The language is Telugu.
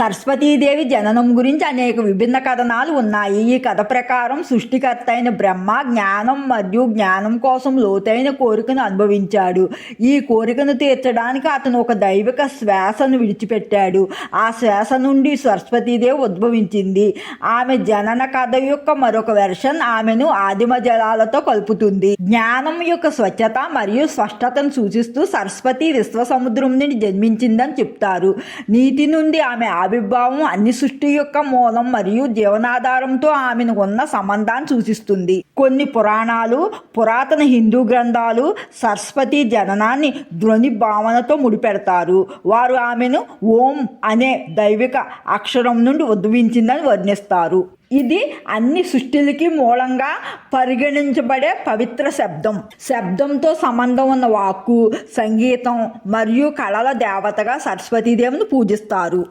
సరస్వతీదేవి జననం గురించి అనేక విభిన్న కథనాలు ఉన్నాయి. ఈ కథ ప్రకారం సృష్టికర్త అయిన బ్రహ్మ జ్ఞానం మరియు జ్ఞానం కోసం లోతైన కోరికను అనుభవించాడు. ఈ కోరికను తీర్చడానికి అతను ఒక దైవిక శ్వాసను విడిచిపెట్టాడు. ఆ శ్వాస నుండి సరస్వతీదేవి ఉద్భవించింది. ఆమె జనన కథ యొక్క మరొక వెర్షన్ ఆమెను ఆదిమ జలాలతో కలుపుతుంది. జ్ఞానం యొక్క స్వచ్ఛత మరియు స్పష్టతను సూచిస్తూ సరస్వతి విశ్వసముద్రం నుండి జన్మించిందని చెప్తారు. నీటి నుండి ఆమె ఆవిర్భావం అన్ని సృష్టి యొక్క మూలం మరియు జీవనాధారంతో ఆమెను ఉన్న సంబంధాన్ని సూచిస్తుంది. కొన్ని పురాణాలు, పురాతన హిందూ గ్రంథాలు సరస్వతి జననాన్ని ధ్వని భావనతో ముడిపెడతారు. వారు ఆమెను ఓం అనే దైవిక అక్షరం నుండి ఉద్భవించిందని వర్ణిస్తారు. ఇది అన్ని సృష్టిలకి మూలంగా పరిగణించబడే పవిత్ర శబ్దం. శబ్దంతో సంబంధం ఉన్న వాక్కు, సంగీతం మరియు కళల దేవతగా సరస్వతీదేవిని పూజిస్తారు.